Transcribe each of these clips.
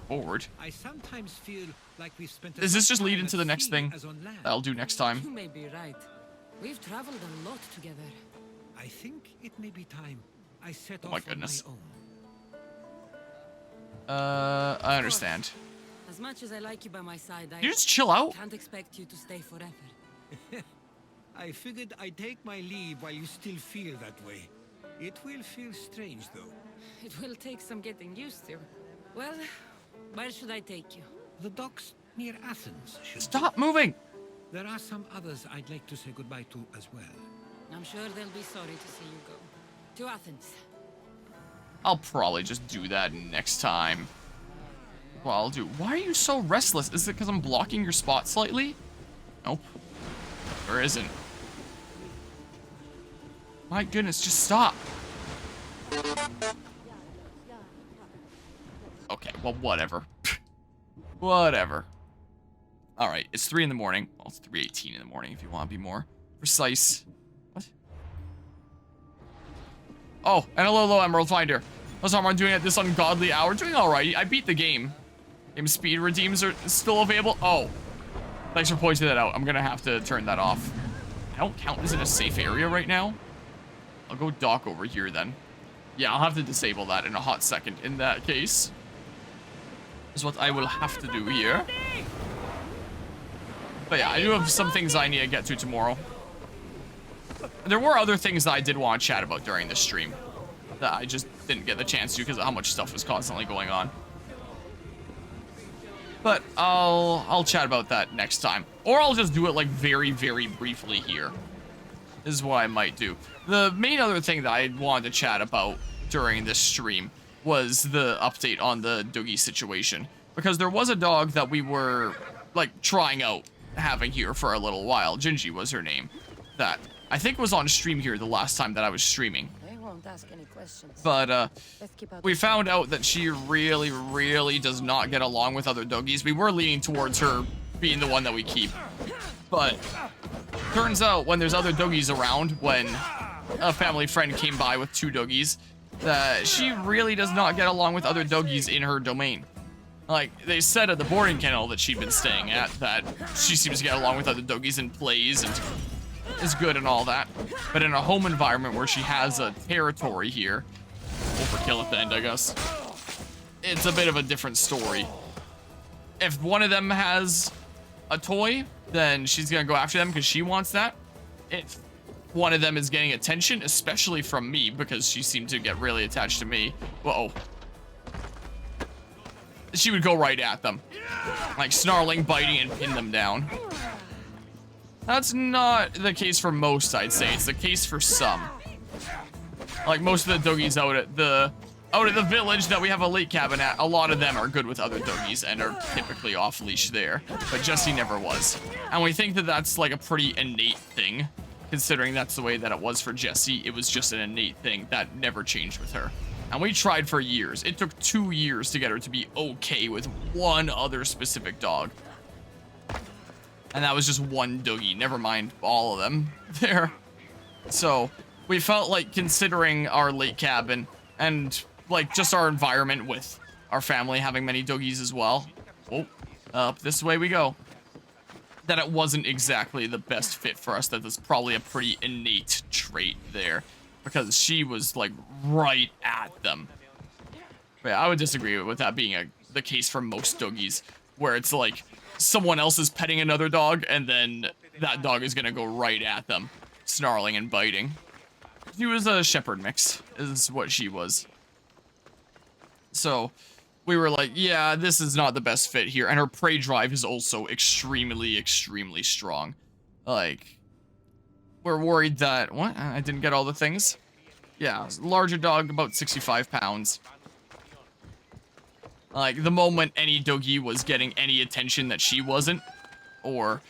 forward. I sometimes feel like we've spent Does this just lead into the next thing that I'll do next time? You may be right. We've traveled a lot together. I think it may be time I set Oh my off goodness. on my own. I understand. As much as I like you by my side, I You just chill out. can't expect you to stay forever. I figured I'd take my leave while you still feel that way. It will feel strange, though. It will take some getting used to. Well, where should I take you? The docks near Athens should Stop moving. There are some others I'd like to say goodbye to as well. I'm sure they'll be sorry to see you go. To Athens. I'll probably just do that next time. Well, I'll do. Why are you so restless? Is it because I'm blocking your spot slightly? Nope. There isn't. My goodness, just stop. Okay, well, whatever. Whatever. Alright, it's 3 in the morning. Well, it's 3:18 in the morning if you want to be more precise. What? Oh, and hello, Emerald Finder. How's Armand doing at this ungodly hour? Doing alright. I beat the game. Game speed redeems are still available. Oh. Thanks for pointing that out. I'm gonna have to turn that off. I don't count this in a safe area right now. I'll go dock over here then. Yeah, I'll have to disable that in a hot second in that case. Is what I will have to do here. But yeah, I do have some things I need to get to tomorrow. There were other things that I did want to chat about during the stream that I just didn't get the chance to because of how much stuff was constantly going on. But I'll chat about that next time. Or I'll just do it like very, very briefly here. This is what I might do. The main other thing that I wanted to chat about during this stream was the update on the Doggy situation. Because there was a dog that we were like trying out having here for a little while. Gingy was her name. That I think was on stream here the last time that I was streaming. I won't ask any questions. But we found out that she really, really does not get along with other doggies. We were leaning towards her being the one that we keep. But turns out when there's other doggies around, when a family friend came by with 2 doggies, that she really does not get along with other doggies in her domain. Like, they said at the boarding kennel that she'd been staying at that she seems to get along with other doggies and plays and is good and all that. But in a home environment where she has a territory here, overkill at the end, I guess, it's a bit of a different story. If one of them has a toy, then she's gonna go after them because she wants that. If one of them is getting attention, especially from me, because she seemed to get really attached to me, whoa, she would go right at them, like snarling, biting, and pin them down. That's not the case for most, I'd say. It's the case for some. Like most of the doggies out at the village that we have a lake cabin at, a lot of them are good with other doggies and are typically off leash there. But Jessie never was. And we think that that's like a pretty innate thing, considering that's the way that it was for Jessie. It was just an innate thing that never changed with her. And we tried for years. It took 2 years to get her to be okay with one other specific dog. And that was just one doggy, never mind all of them there. So we felt like, considering our lake cabin and like just our environment with our family having many doggies as well. Oh, up this way we go. That it wasn't exactly the best fit for us. That was probably a pretty innate trait there. Because she was like right at them. But yeah, I would disagree with that being the case for most doggies, where it's like someone else is petting another dog and then that dog is gonna go right at them, snarling and biting. She was a shepherd mix, is what she was. So we were like, yeah, this is not the best fit here. And her prey drive is also extremely, extremely strong. Like, we're worried that, what? I didn't get all the things. Yeah, larger dog, about 65 pounds. Like, the moment any doggy was getting any attention that she wasn't, or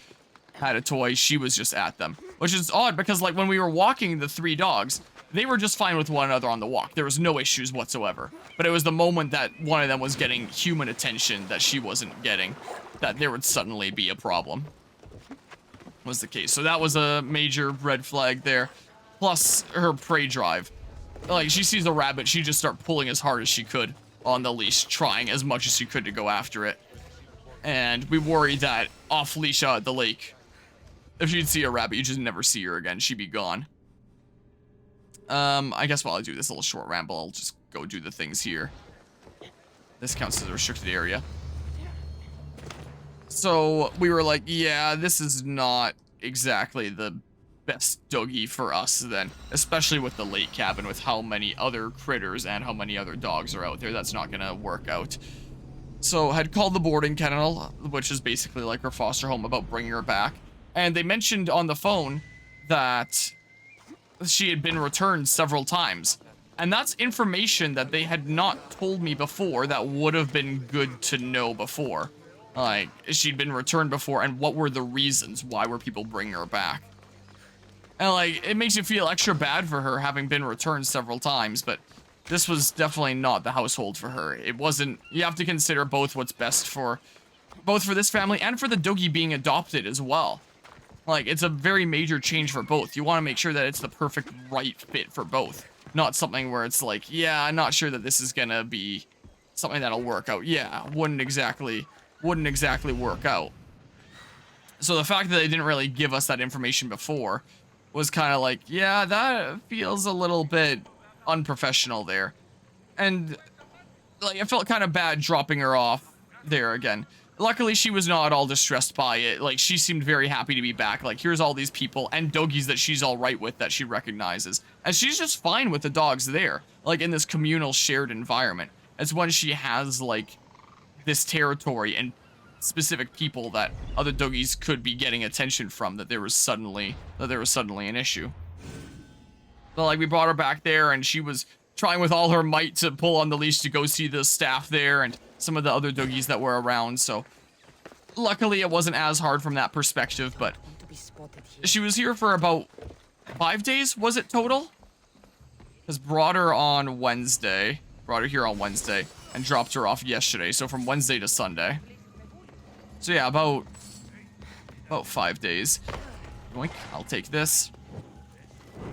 had a toy, she was just at them. Which is odd, because, like, when we were walking the 3 dogs, they were just fine with one another on the walk. There was no issues whatsoever. But it was the moment that one of them was getting human attention that she wasn't getting, that there would suddenly be a problem. Was the case. So that was a major red flag there. Plus her prey drive. Like, she sees a rabbit, she just start pulling as hard as she could on the leash, trying as much as she could to go after it. And we worry that off leash out at the lake, if you'd see a rabbit, you just never see her again. She'd be gone. I guess while I do this little short ramble, I'll just go do the things here. This counts as a restricted area. So we were like, yeah, this is not exactly the best doggy for us then, especially with the lake cabin, with how many other critters and how many other dogs are out there. That's not gonna work out. So I had called the boarding kennel, which is basically like her foster home, about bringing her back. And they mentioned on the phone that she had been returned several times. And that's information that they had not told me before that would have been good to know before. Like, she'd been returned before, and what were the reasons? Why were people bringing her back? And, like, it makes you feel extra bad for her having been returned several times, but this was definitely not the household for her. It wasn't... You have to consider both what's best for... both for this family and for the doggy being adopted as well. Like, it's a very major change for both. You want to make sure that it's the perfect right fit for both. Not something where it's like, yeah, I'm not sure that this is gonna be something that'll work out. Yeah, wouldn't exactly work out. So the fact that they didn't really give us that information before was kind of like, yeah, that feels a little bit unprofessional there. And like, I felt kind of bad dropping her off there again. Luckily, she was not at all distressed by it. Like, she seemed very happy to be back. Like, here's all these people and doggies that she's all right with, that she recognizes. And she's just fine with the dogs there, like, in this communal shared environment. It's when she has, like, this territory and specific people that other doggies could be getting attention from that there was suddenly an issue. So, like, we brought her back there, and she was trying with all her might to pull on the leash to go see the staff there and some of the other doggies that were around. So luckily it wasn't as hard from that perspective, but she was here for about 5 days, was it total? Because brought her here on Wednesday and dropped her off yesterday. So from Wednesday to Sunday. So yeah, about 5 days. Yoink, I'll take this.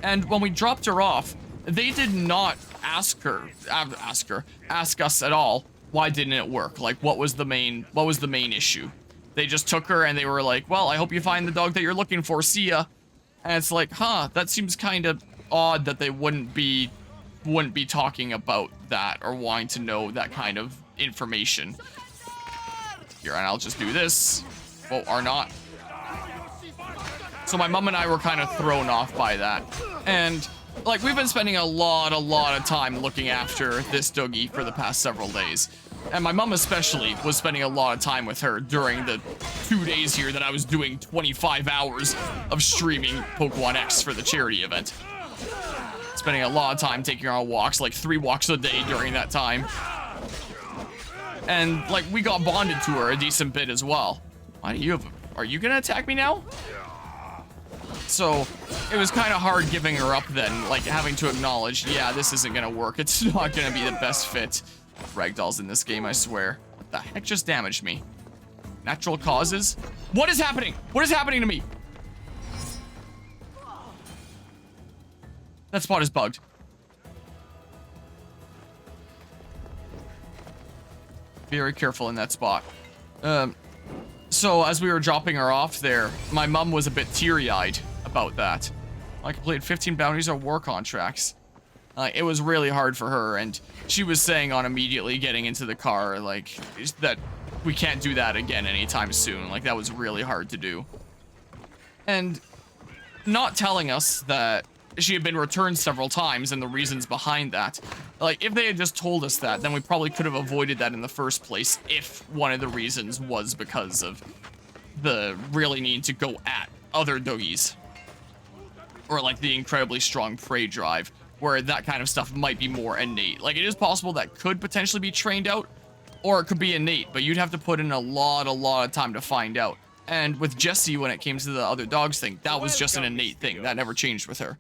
And when we dropped her off, they did not ask us at all, why didn't it work? Like, what was the main issue? They just took her and they were like, well, I hope you find the dog that you're looking for, see ya. And it's like, huh, that seems kind of odd that they wouldn't be talking about that or wanting to know that kind of information. Here, and I'll just do this. Well, or not. So my mom and I were kind of thrown off by that. And like, we've been spending a lot of time looking after this doggy for the past several days. And my mom especially was spending a lot of time with her during the 2 days here that I was doing 25 hours of streaming Pokemon X for the charity event. Spending a lot of time taking her on walks, like 3 walks a day during that time. And like, we got bonded to her a decent bit as well. Why do you have... Are you gonna attack me now? So it was kind of hard giving her up then, like having to acknowledge, yeah, this isn't gonna work. It's not gonna be the best fit. Ragdolls in this game, I swear. What the heck just damaged me? Natural causes? What is happening? What is happening to me? That spot is bugged. Very careful in that spot. So as we were dropping her off there, my mom was a bit teary-eyed about that. I completed 15 bounties or war contracts. It was really hard for her, and she was saying on immediately getting into the car, like, that we can't do that again anytime soon. Like, that was really hard to do. And not telling us that she had been returned several times and the reasons behind that. Like, if they had just told us that, then we probably could have avoided that in the first place if one of the reasons was because of the really need to go at other doggies. Or, like, the incredibly strong prey drive, where that kind of stuff might be more innate. Like, it is possible that could potentially be trained out, or it could be innate, but you'd have to put in a lot of time to find out. And with Jessie, when it came to the other dogs thing, that was just an innate thing. That never changed with her.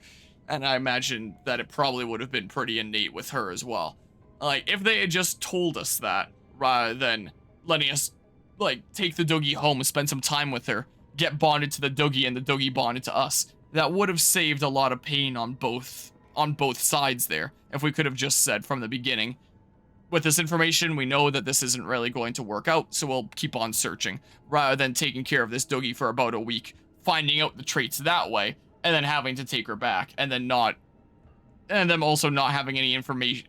And I imagine that it probably would have been pretty innate with her as well. Like, if they had just told us that, rather than letting us, like, take the doggy home and spend some time with her, get bonded to the doggy and the doggy bonded to us, that would have saved a lot of pain on both sides there. If we could have just said from the beginning, with this information, we know that this isn't really going to work out, so we'll keep on searching, rather than taking care of this Doggy for about a week, finding out the traits that way, and then having to take her back, and then also not having any interest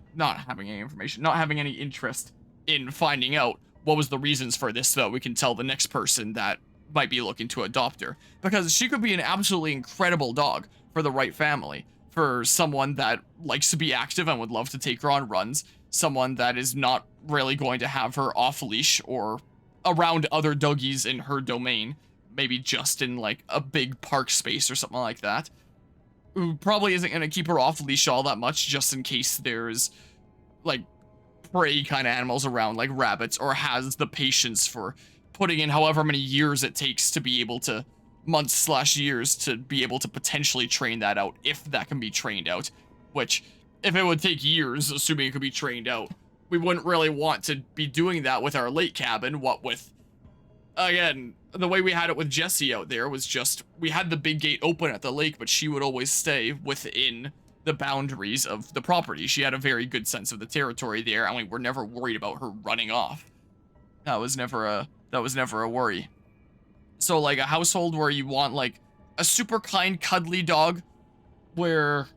in finding out what was the reasons for this, so that we can tell the next person that might be looking to adopt her. Because she could be an absolutely incredible dog for the right family, for someone that likes to be active and would love to take her on runs, someone that is not really going to have her off leash or around other doggies in her domain, maybe just in like a big park space or something like that, who probably isn't going to keep her off leash all that much just in case there's like prey kind of animals around like rabbits, or has the patience for putting in however many years it takes to be able to, months/years, to be able to potentially train that out, if that can be trained out. Which, if it would take years, assuming it could be trained out, we wouldn't really want to be doing that with our lake cabin. What with, again, the way we had it with Jessie out there was just, we had the big gate open at the lake, but she would always stay within the boundaries of the property. She had a very good sense of the territory there, and we were never worried about her running off. That was never a worry. So like a household where you want like a super kind, cuddly dog, where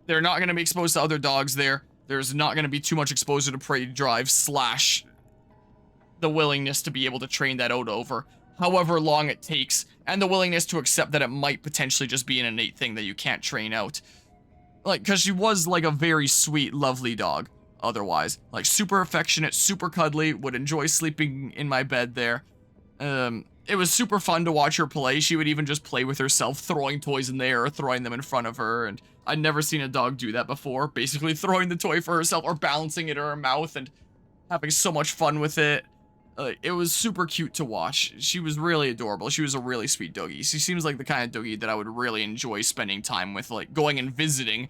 they're not going to be exposed to other dogs there. There's not going to be too much exposure to prey drive / the willingness to be able to train that out over however long it takes, and the willingness to accept that it might potentially just be an innate thing that you can't train out. Like, because she was like a very sweet, lovely dog otherwise. Like super affectionate, super cuddly, would enjoy sleeping in my bed there. It was super fun to watch her play. She would even just play with herself, throwing toys in the air or throwing them in front of her, and I'd never seen a dog do that before, basically throwing the toy for herself or balancing it in her mouth and having so much fun with it. It was super cute to watch. She was really adorable. She was a really sweet doggy. She seems like the kind of doggy that I would really enjoy spending time with, like going and visiting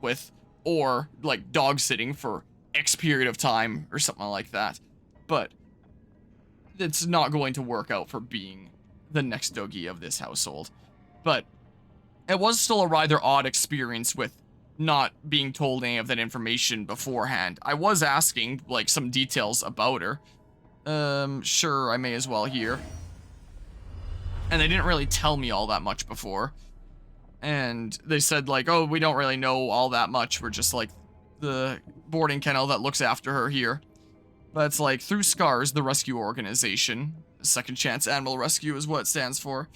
with, or like dog sitting for X period of time or something like that. But it's not going to work out for being the next doggy of this household. But it was still a rather odd experience with not being told any of that information beforehand. I was asking like some details about her. Sure, I may as well here. And they didn't really tell me all that much before. And they said like, oh, we don't really know all that much. We're just like the boarding kennel that looks after her here. But it's like, through SCARS, the rescue organization, Second Chance Animal Rescue is what it stands for.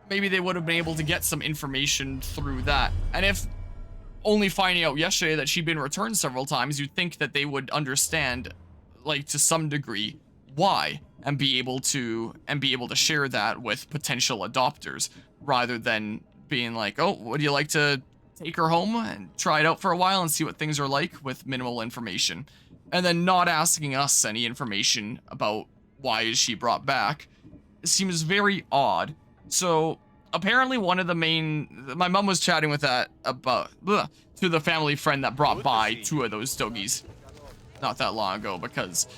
Maybe they would have been able to get some information through that. And if only finding out yesterday that she'd been returned several times, you'd think that they would understand, like to some degree, why, and be able to share that with potential adopters, rather than being like, oh, would you like to take her home and try it out for a while and see what things are like, with minimal information, and then not asking us any information about why is she brought back. It seems very odd. So apparently one of the my mom was chatting with that about to the family friend that brought by 2 of those doggies not that long ago, because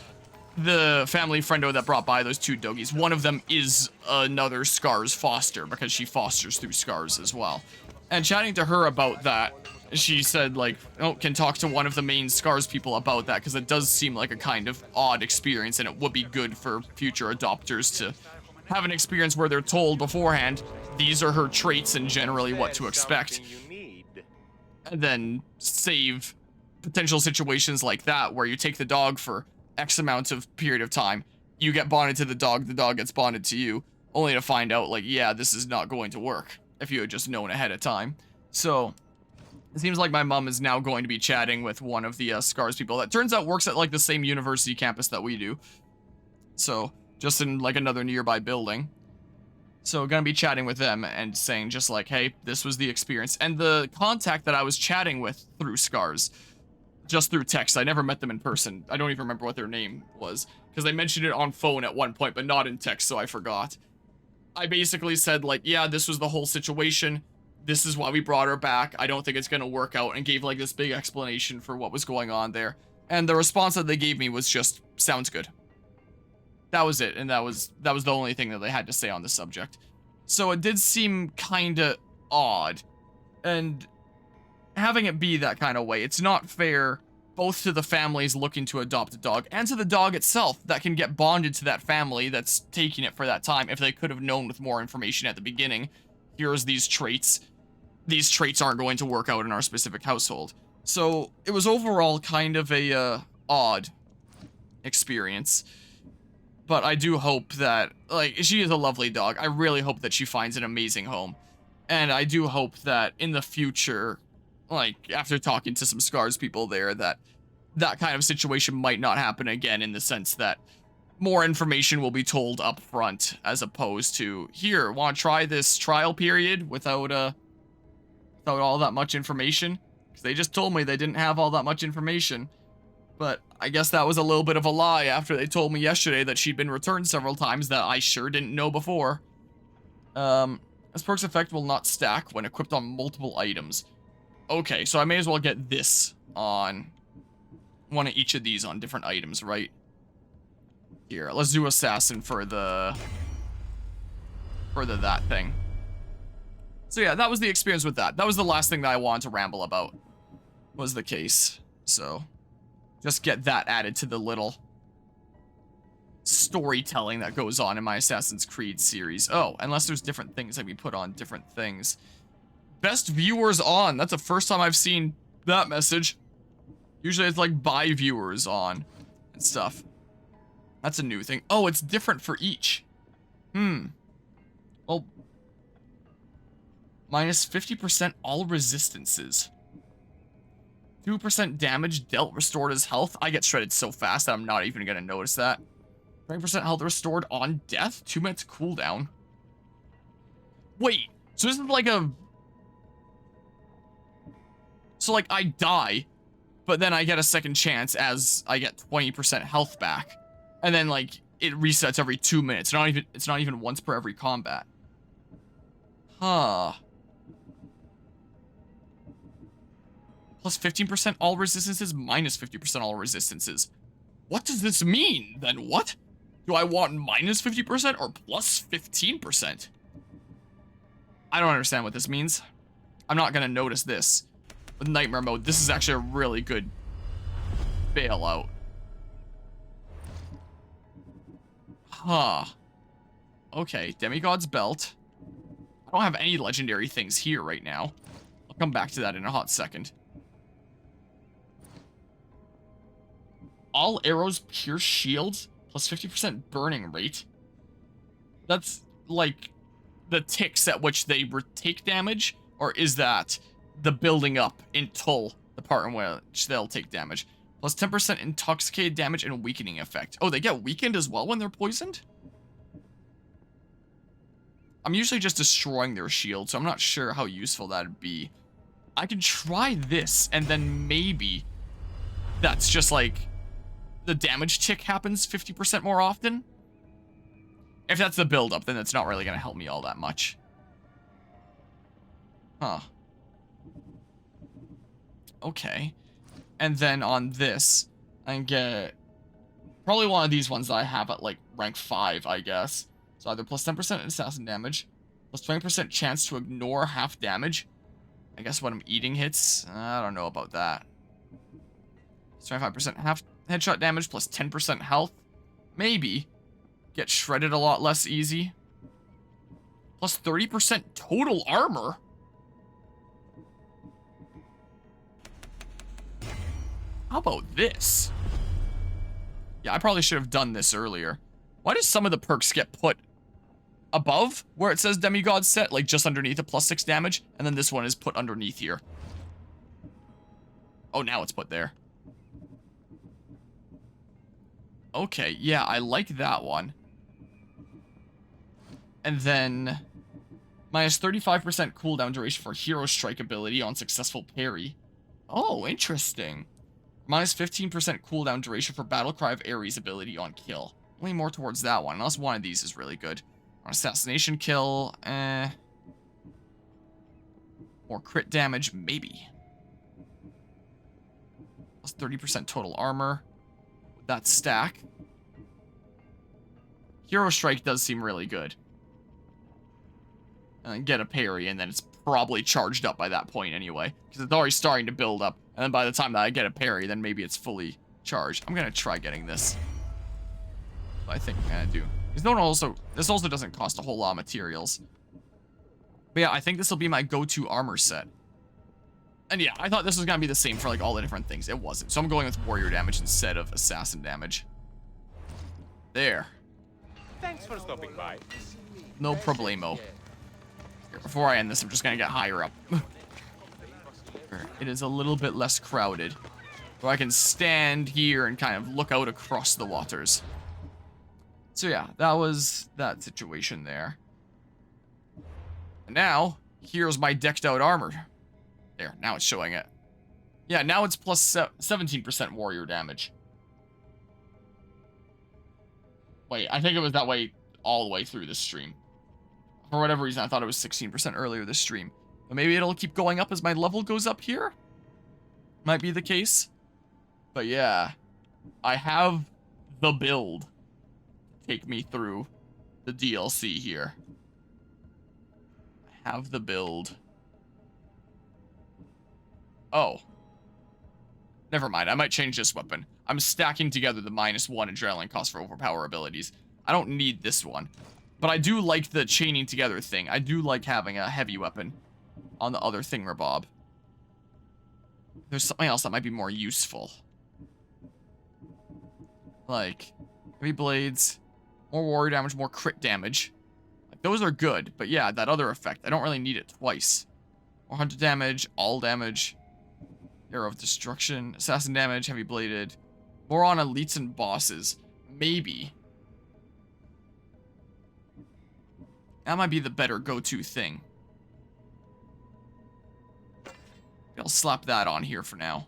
the family friendo that brought by those 2 doggies, one of them is another SCARS foster, because she fosters through SCARS as well. And chatting to her about that, she said like, oh, can talk to one of the main SCARS people about that, because it does seem like a kind of odd experience, and it would be good for future adopters to have an experience where they're told beforehand, these are her traits and generally what to expect. And then save potential situations like that, where you take the dog for X amount of period of time, you get bonded to the dog gets bonded to you, only to find out like, yeah, this is not going to work, if you had just known ahead of time. So it seems like my mom is now going to be chatting with one of the SCARS people that turns out works at like the same university campus that we do. So just in like another nearby building. So gonna be chatting with them and saying just like, hey, this was the experience. And the contact that I was chatting with through SCARS, just through text, I never met them in person. I don't even remember what their name was, because they mentioned it on phone at one point, but not in text, so I forgot. I basically said like, yeah, this was the whole situation. This is why we brought her back. I don't think it's gonna work out, and gave like this big explanation for what was going on there. And the response that they gave me was just, sounds good. That was it, and that was the only thing that they had to say on the subject. So it did seem kinda odd, and having it be that kind of way, it's not fair both to the families looking to adopt a dog and to the dog itself that can get bonded to that family that's taking it for that time. If they could have known with more information at the beginning, here's these traits. These traits aren't going to work out in our specific household. So it was overall kind of a odd experience. But I do hope that, like, she is a lovely dog. I really hope that she finds an amazing home. And I do hope that in the future, like, after talking to some Scars people there, that kind of situation might not happen again, in the sense that more information will be told up front, as opposed to, here, want to try this trial period without all that much information? Because they just told me they didn't have all that much information. But I guess that was a little bit of a lie after they told me yesterday that she'd been returned several times that I sure didn't know before. This perk's effect will not stack when equipped on multiple items. Okay, so I may as well get this on one of each of these on different items, right? Here, let's do Assassin for the that thing. So yeah, that was the experience with that. That was the last thing that I wanted to ramble about, was the case. So just get that added to the little storytelling that goes on in my Assassin's Creed series. Oh, unless there's different things that we put on different things. Best viewers on. That's the first time I've seen that message. Usually it's like buy viewers on and stuff. That's a new thing. Oh, it's different for each. Well, minus 50% all resistances. 2% damage dealt restored as health. I get shredded so fast that I'm not even going to notice that. 20% health restored on death. 2 minutes cooldown. Wait, so this is like a... So like I die, but then I get a second chance as I get 20% health back. And then like it resets every 2 minutes. It's not even once per every combat. Huh. Plus 15% all resistances, minus 50% all resistances. What does this mean, then? What? Do I want minus 50% or plus 15%? I don't understand what this means. I'm not gonna notice this. With Nightmare Mode, this is actually a really good bailout. Huh. Okay, Demigod's Belt. I don't have any legendary things here right now. I'll come back to that in a hot second. All arrows pierce shields, plus 50% burning rate. That's like the ticks at which they take damage, or is that the building up until the part in which they'll take damage? Plus 10% intoxicated damage and weakening effect. Oh, they get weakened as well when they're poisoned? I'm usually just destroying their shield, so I'm not sure how useful that'd be. I could try this, and then maybe that's just like the damage tick happens 50% more often. If that's the build-up, then it's not really going to help me all that much. Huh. Okay. And then on this, I can get probably one of these ones that I have at like rank 5, I guess. So either plus 10% assassin damage, plus 20% chance to ignore half damage. I guess when I'm eating hits, I don't know about that. 25% half headshot damage, plus 10% health. Maybe. Get shredded a lot less easy. Plus 30% total armor. How about this? Yeah, I probably should have done this earlier. Why does some of the perks get put above where it says Demigod set, like just underneath a plus 6 damage, and then this one is put underneath here? Oh, now it's put there. Okay, yeah, I like that one. And then minus 35% cooldown duration for Hero Strike ability on successful parry. Oh, interesting. Minus 15% cooldown duration for Battle Cry of Ares ability on kill. Way more towards that one, unless one of these is really good. On assassination kill, more crit damage, maybe. Plus 30% total armor. With that stack. Hero Strike does seem really good. And then get a parry, and then it's probably charged up by that point anyway. Because it's already starting to build up. And then by the time that I get a parry, then maybe it's fully charged. I'm gonna try getting this. I think I'm gonna do. This also doesn't cost a whole lot of materials. But yeah, I think this will be my go-to armor set. And yeah, I thought this was gonna be the same for like all the different things. It wasn't. So I'm going with warrior damage instead of assassin damage. There. Thanks for stopping by. No problemo. Here, before I end this, I'm just gonna get higher up. It is a little bit less crowded. So I can stand here and kind of look out across the waters. So yeah, that was that situation there. And now, here's my decked out armor. There, now it's showing it. Yeah, now it's plus 17% warrior damage. Wait, I think it was that way all the way through this stream. For whatever reason, I thought it was 16% earlier this stream. But maybe it'll keep going up as my level goes up here? Might be the case. But yeah, I have the build to take me through the DLC here. I have the build. Oh. Never mind, I might change this weapon. I'm stacking together the -1 adrenaline cost for overpower abilities. I don't need this one. But I do like the chaining together thing. I do like having a heavy weapon on the other thingamabob. There's something else that might be more useful. Like, heavy blades, more warrior damage, more crit damage. Like, those are good, but yeah, that other effect, I don't really need it twice. More hunter damage, all damage, arrow of destruction, assassin damage, heavy bladed. More on elites and bosses. Maybe. That might be the better go-to thing. I'll slap that on here for now.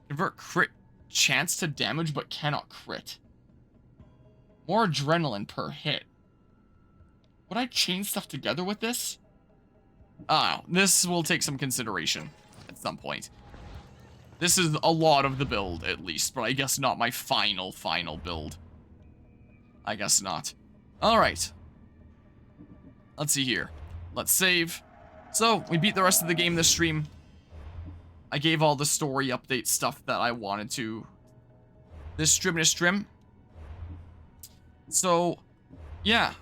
Convert crit chance to damage, but cannot crit. More adrenaline per hit. Would I chain stuff together with this? Oh, this will take some consideration at some point. This is a lot of the build, at least, but I guess not my final build. I guess not. Alright. Let's see here. Let's save. So, we beat the rest of the game this stream. I gave all the story update stuff that I wanted to this stream. So, yeah.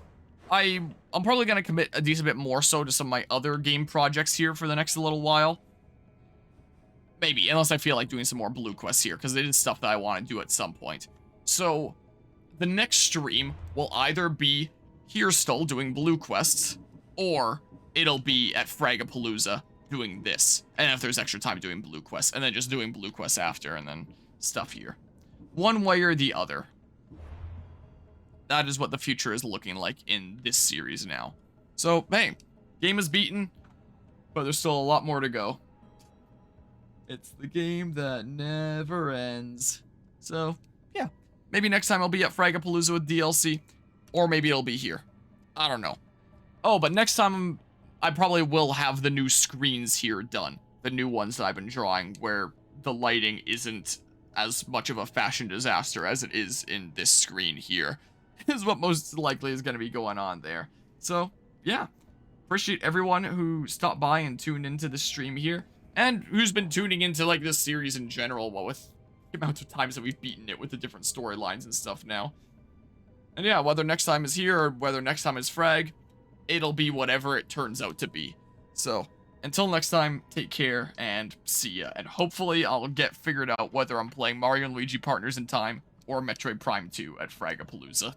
I'm probably going to commit a decent bit more so to some of my other game projects here for the next little while. Maybe, unless I feel like doing some more blue quests here, because it is stuff that I want to do at some point. So, the next stream will either be here still doing blue quests, or it'll be at Fragapalooza doing this. And if there's extra time doing blue quests, and then just doing blue quests after, and then stuff here. One way or the other. That is what the future is looking like in this series now. So, hey, game is beaten, but there's still a lot more to go. It's the game that never ends. So, yeah. Maybe next time I'll be at Fragapalooza with DLC, or maybe it'll be here. I don't know. Oh, but next time I probably will have the new screens here done. The new ones that I've been drawing, where the lighting isn't as much of a fashion disaster as it is in this screen here. Is what most likely is going to be going on there. So, yeah. Appreciate everyone who stopped by and tuned into the stream here. And who's been tuning into, like, this series in general, what with the amount of times that we've beaten it with the different storylines and stuff now. And yeah, whether next time is here or whether next time is Frag, it'll be whatever it turns out to be. So, until next time, take care and see ya. And hopefully I'll get figured out whether I'm playing Mario and Luigi Partners in Time or Metroid Prime 2 at Fragapalooza.